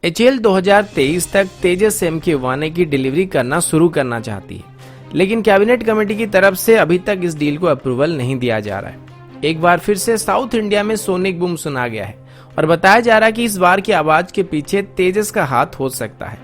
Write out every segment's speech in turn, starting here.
HAL 2023 तक तेजस MK1A की delivery करना शुरू करना चाहती है, लेकिन कैबिनेट कमेटी की तरफ से अभी तक इस डील को अप्रूवल नहीं दिया जा रहा है। एक बार फिर से साउथ इंडिया में सोनिक बूम सुना गया है और बताया जा रहा है कि इस बार की आवाज के पीछे तेजस का हाथ हो सकता है।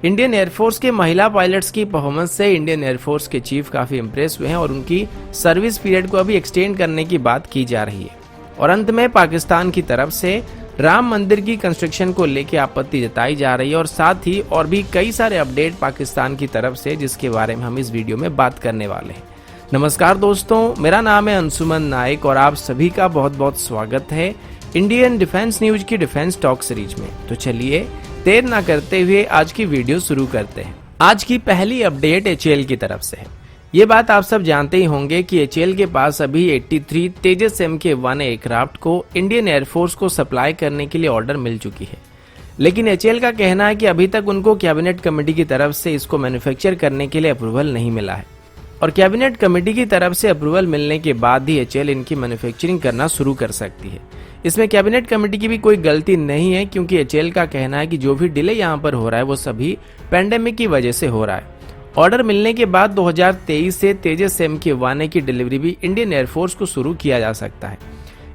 इंडियन एयरफोर्स के महिला पायलट्स की परफॉर्मेंस से इंडियन एयरफोर्स के चीफ काफी इंप्रेस हुए हैं और उनकी सर्विस पीरियड को अभी एक्सटेंड करने की बात की जा रही है। और अंत में पाकिस्तान की तरफ से राम मंदिर की कंस्ट्रक्शन को लेकर आपत्ति जताई जा रही है और साथ ही और भी कई सारे अपडेट पाकिस्तान की तरफ से, जिसके बारे में हम इस वीडियो में बात करने वाले हैं। नमस्कार दोस्तों, मेरा नाम है अंशुमन नायक और आप सभी का बहुत बहुत स्वागत है इंडियन डिफेंस न्यूज की डिफेंस टॉक सीरीज में। तो चलिए देर ना करते हुए आज की वीडियो शुरू करते हैं। आज की पहली अपडेट एचएएल की तरफ से है। ये बात आप सब जानते ही होंगे कि एचएएल के पास अभी 83 तेजस MK1 एयरक्राफ्ट को इंडियन एयरफोर्स को सप्लाई करने के लिए ऑर्डर मिल चुकी है, लेकिन एचएएल का कहना है कि अभी तक उनको कैबिनेट कमेटी की तरफ से इसको मैन्युफैक्चर करने के लिए अप्रूवल नहीं मिला है और कैबिनेट कमेटी की तरफ से अप्रूवल मिलने के बाद ही एचएएल इनकी मैन्युफैक्चरिंग करना शुरू कर सकती है। इसमें कैबिनेट कमेटी की भी कोई गलती नहीं है, क्योंकि एचएएल का कहना है कि जो भी डिले यहाँ पर हो रहा है वो सभी पैंडेमिक की वजह से हो रहा है। ऑर्डर मिलने के बाद 2023 से तेजस MK1A की डिलीवरी भी इंडियन एयरफोर्स को शुरू किया जा सकता है।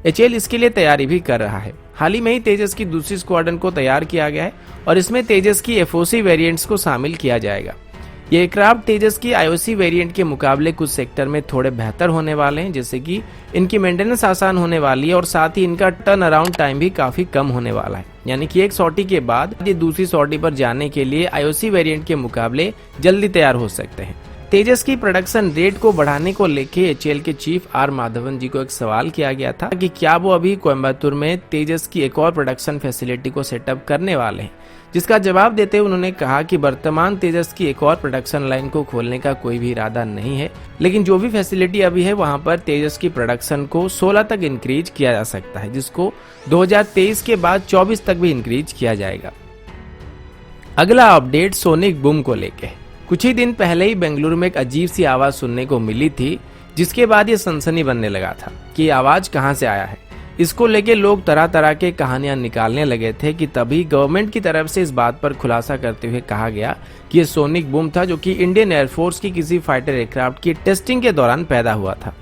एचएएल इसके लिए तैयारी भी कर रहा है। हाल ही में ही तेजस की दूसरी स्क्वाड्रन को तैयार किया गया है और इसमें तेजस की FOC वेरिएंट्स को शामिल किया जाएगा। ये एयरक्राफ्ट तेजस की IOC वेरिएंट के मुकाबले कुछ सेक्टर में थोड़े बेहतर होने वाले हैं, जैसे कि इनकी मेंटेनेंस आसान होने वाली है और साथ ही इनका टर्न अराउंड टाइम भी काफी कम होने वाला है। यानी कि एक सॉर्टी के बाद ये दूसरी सॉर्टी पर जाने के लिए IOC वेरिएंट के मुकाबले जल्दी तैयार हो सकते हैं। तेजस की प्रोडक्शन रेट को बढ़ाने को लेकर एचएएल के चीफ आर माधवन जी को एक सवाल किया गया था कि क्या वो अभी कोयम्बतूर में तेजस की एक और प्रोडक्शन फैसिलिटी को सेटअप करने वाले हैं, जिसका जवाब देते हुए उन्होंने कहा कि वर्तमान तेजस की एक और प्रोडक्शन लाइन को खोलने का कोई भी इरादा नहीं है, लेकिन जो भी फैसिलिटी अभी है वहां पर तेजस की प्रोडक्शन को 16 तक इंक्रीज किया जा सकता है, जिसको 2023 के बाद 24 तक भी इंक्रीज किया जाएगा। अगला अपडेट सोनिक बूम को लेके। कुछ ही दिन पहले ही बेंगलुरु में एक अजीब सी आवाज सुनने को मिली थी, जिसके बाद ये सनसनी बनने लगा था कि ये आवाज कहां से आया है। इसको लेके लोग तरह तरह के कहानियां निकालने लगे थे कि तभी गवर्नमेंट की तरफ से इस बात पर खुलासा करते हुए कहा गया कि ये सोनिक बूम था, जो कि इंडियन एयरफोर्स की किसी फाइटर एयरक्राफ्ट की टेस्टिंग के दौरान पैदा हुआ था।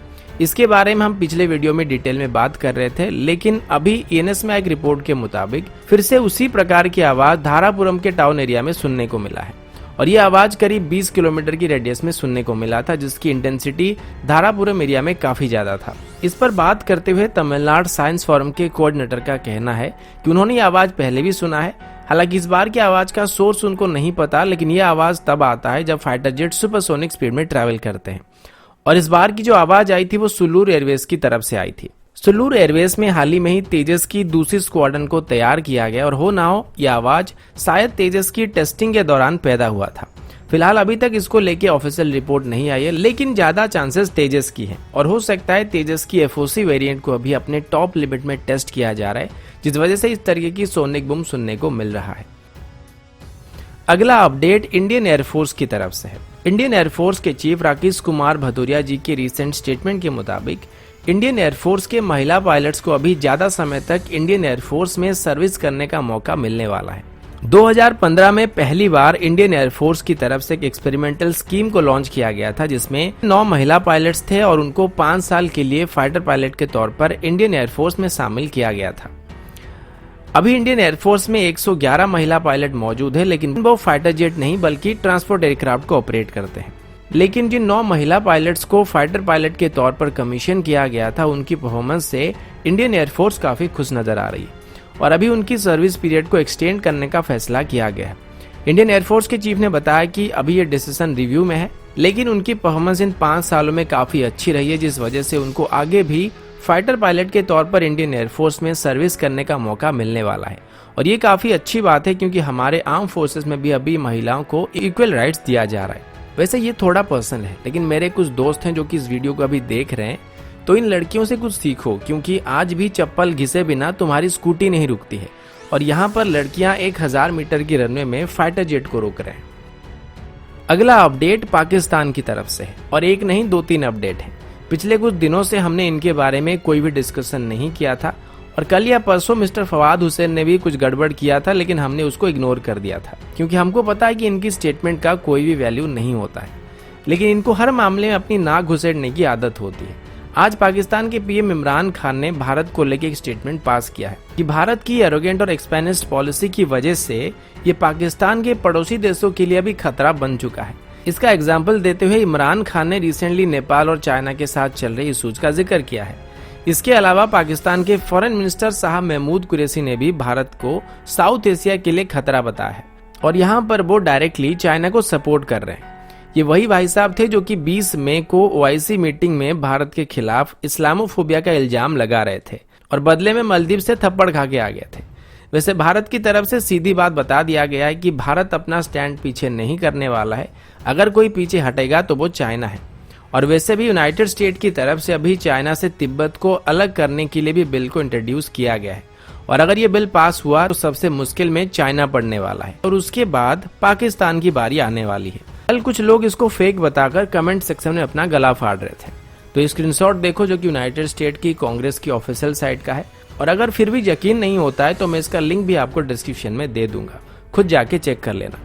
इसके बारे में हम पिछले वीडियो में डिटेल में बात कर रहे थे, लेकिन अभी एनएसएम एक रिपोर्ट के मुताबिक फिर से उसी प्रकार की आवाज धारापुरम के टाउन एरिया में सुनने को मिला है और ये आवाज करीब 20 किलोमीटर की रेडियस में सुनने को मिला था, जिसकी इंटेंसिटी धारापुरम एरिया में काफी ज्यादा था। इस पर बात करते हुए तमिलनाडु साइंस फोरम के कोऑर्डिनेटर का कहना है कि उन्होंने ये आवाज पहले भी सुना है। हालांकि इस बार की आवाज का सोर्स उनको नहीं पता, लेकिन ये आवाज तब आता है जब फाइटर जेट सुपरसोनिक स्पीड में ट्रैवल करते हैं। और इस बार की जो आवाज आई थी वो सुल्लूर एयरवेज की तरफ से आई थी। सुल्लूर एयरवेज में हाल ही में ही तेजस की दूसरी स्क्वाड्रन को तैयार किया गया और हो ना हो यह आवाज शायद तेजस की टेस्टिंग के दौरान पैदा हुआ था। फिलहाल अभी तक इसको लेके ऑफिशियल रिपोर्ट नहीं आई है, लेकिन ज्यादा चांसेस तेजस की है और हो सकता है तेजस की FOC वेरिएंट को अभी अपने टॉप लिमिट में टेस्ट किया जा रहा है, जिस वजह से इस तरीके की सोनिक बूम सुनने को मिल रहा है। अगला अपडेट इंडियन एयरफोर्स की तरफ से है। इंडियन एयरफोर्स के चीफ राकेश कुमार भदौरिया जी के रिसेंट स्टेटमेंट के मुताबिक इंडियन एयरफोर्स के महिला पायलट्स को अभी ज्यादा समय तक इंडियन एयरफोर्स में सर्विस करने का मौका मिलने वाला है। 2015 में पहली बार इंडियन एयरफोर्स की तरफ से एक एक्सपेरिमेंटल स्कीम को लॉन्च किया गया था, जिसमें 9 महिला पायलट्स थे और उनको 5 साल के लिए फाइटर पायलट के तौर पर इंडियन एयरफोर्स में शामिल किया गया था। अभी इंडियन एयरफोर्स में 111 महिला पायलट मौजूद है, लेकिन वो फाइटर जेट नहीं बल्कि ट्रांसपोर्ट एयरक्राफ्ट को ऑपरेट करते हैं। लेकिन जिन 9 महिला पायलट्स को फाइटर पायलट के तौर पर कमीशन किया गया था, उनकी परफॉर्मेंस से इंडियन एयरफोर्स काफी खुश नजर आ रही है और अभी उनकी सर्विस पीरियड को एक्सटेंड करने का फैसला किया गया है। इंडियन एयरफोर्स के चीफ ने बताया कि अभी ये डिसीजन रिव्यू में है, लेकिन उनकी परफॉर्मेंस इन 5 सालों में काफी अच्छी रही है, जिस वजह से उनको आगे भी फाइटर पायलट के तौर पर इंडियन एयरफोर्स में सर्विस करने का मौका मिलने वाला है। और ये काफी अच्छी बात है, क्योंकि हमारे आर्म फोर्सेस में भी अभी महिलाओं को इक्वल राइट्स दिया जा रहा है। वैसे ये थोड़ा पर्सनल है, लेकिन मेरे कुछ दोस्त हैं जो कि इस वीडियो को अभी देख रहे हैं, तो इन लड़कियों से कुछ सीखो, क्योंकि आज भी चप्पल घिसे बिना तुम्हारी स्कूटी नहीं रुकती है और यहाँ पर लड़कियां 1000 मीटर की रनवे में फाइटर जेट को रोक रहे हैं। अगला अपडेट पाकिस्तान की तरफ से है और एक नहीं 2-3 अपडेट है। पिछले कुछ दिनों से हमने इनके बारे में कोई भी डिस्कशन नहीं किया था और कल या परसों मिस्टर फवाद हुसैन ने भी कुछ गड़बड़ किया था, लेकिन हमने उसको इग्नोर कर दिया था क्योंकि हमको पता है कि इनकी स्टेटमेंट का कोई भी वैल्यू नहीं होता है, लेकिन इनको हर मामले में अपनी नाक घुसेड़ने की आदत होती है। आज पाकिस्तान के पीएम इमरान खान ने भारत को लेकर एक स्टेटमेंट पास किया है कि भारत की एरोगेंट और एक्सपेंसिव पॉलिसी की वजह से ये पाकिस्तान के पड़ोसी देशों के लिए भी खतरा बन चुका है। इसका एग्जाम्पल देते हुए इमरान खान ने रिसेंटली नेपाल और चाइना के साथ चल रही इशूज का जिक्र किया है। इसके अलावा पाकिस्तान के फॉरेन मिनिस्टर साहब महमूद कुरैशी ने भी भारत को साउथ एशिया के लिए खतरा बताया है और यहाँ पर वो डायरेक्टली चाइना को सपोर्ट कर रहे हैं। ये वही भाई साहब थे जो कि 20 मई को ओआईसी मीटिंग में भारत के खिलाफ इस्लामोफोबिया का इल्जाम लगा रहे थे और बदले में मालदीव से थप्पड़ खा के आ गए थे। वैसे भारत की तरफ से सीधी बात बता दिया गया है कि भारत अपना स्टैंड पीछे नहीं करने वाला है, अगर कोई पीछे हटेगा तो वो चाइना है। और वैसे भी यूनाइटेड स्टेट की तरफ से अभी चाइना से तिब्बत को अलग करने के लिए भी बिल को इंट्रोड्यूस किया गया है और अगर ये बिल पास हुआ तो सबसे मुश्किल में चाइना पड़ने वाला है और उसके बाद पाकिस्तान की बारी आने वाली है। कल कुछ लोग इसको फेक बताकर कमेंट सेक्शन में अपना गला फाड़ रहे थे, तो ये स्क्रीनशॉट देखो जो कि यूनाइटेड स्टेट की कांग्रेस की ऑफिशियल साइट का है और अगर फिर भी यकीन नहीं होता है तो मैं इसका लिंक भी आपको डिस्क्रिप्शन में दे दूंगा, खुद जाके चेक कर लेना।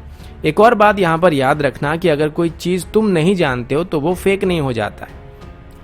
एक और बात यहाँ पर याद रखना कि अगर कोई चीज तुम नहीं जानते हो तो वो फेक नहीं हो जाता है।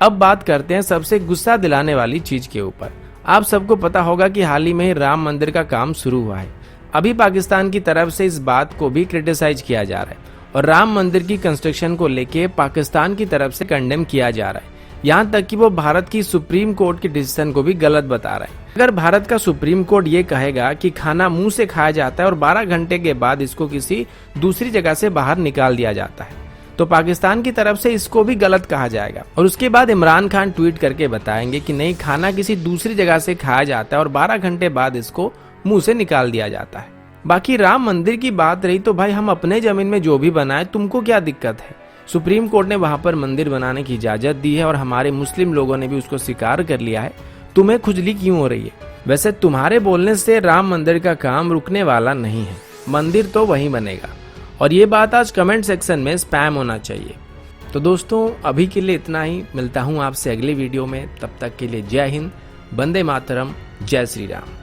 अब बात करते हैं सबसे गुस्सा दिलाने वाली चीज के ऊपर। आप सबको पता होगा कि हाल ही में राम मंदिर का काम शुरू हुआ है। अभी पाकिस्तान की तरफ से इस बात को भी क्रिटिसाइज किया जा रहा है और राम मंदिर की कंस्ट्रक्शन को लेके पाकिस्तान की तरफ से कंडेम किया जा रहा है, यहाँ तक कि वो भारत की सुप्रीम कोर्ट के डिसीजन को भी गलत बता रहा है। अगर भारत का सुप्रीम कोर्ट ये कहेगा कि खाना मुंह से खाया जाता है और 12 घंटे के बाद इसको किसी दूसरी जगह से बाहर निकाल दिया जाता है, तो पाकिस्तान की तरफ से इसको भी गलत कहा जाएगा और उसके बाद इमरान खान ट्वीट करके बताएंगे कि नहीं, खाना किसी दूसरी जगह से खाया जाता है और 12 घंटे बाद इसको मुंह से निकाल दिया जाता है। बाकी राम मंदिर की बात रही तो भाई हम अपने जमीन में जो भी बनाए, तुमको क्या दिक्कत है? सुप्रीम कोर्ट ने वहां पर मंदिर बनाने की इजाजत दी है और हमारे मुस्लिम लोगों ने भी उसको स्वीकार कर लिया है, तुम्हें खुजली क्यों हो रही है? वैसे तुम्हारे बोलने से राम मंदिर का काम रुकने वाला नहीं है, मंदिर तो वहीं बनेगा और ये बात आज कमेंट सेक्शन में स्पैम होना चाहिए। तो दोस्तों अभी के लिए इतना ही, मिलता हूँ आपसे अगले वीडियो में, तब तक के लिए जय हिंद, वंदे मातरम, जय श्री राम।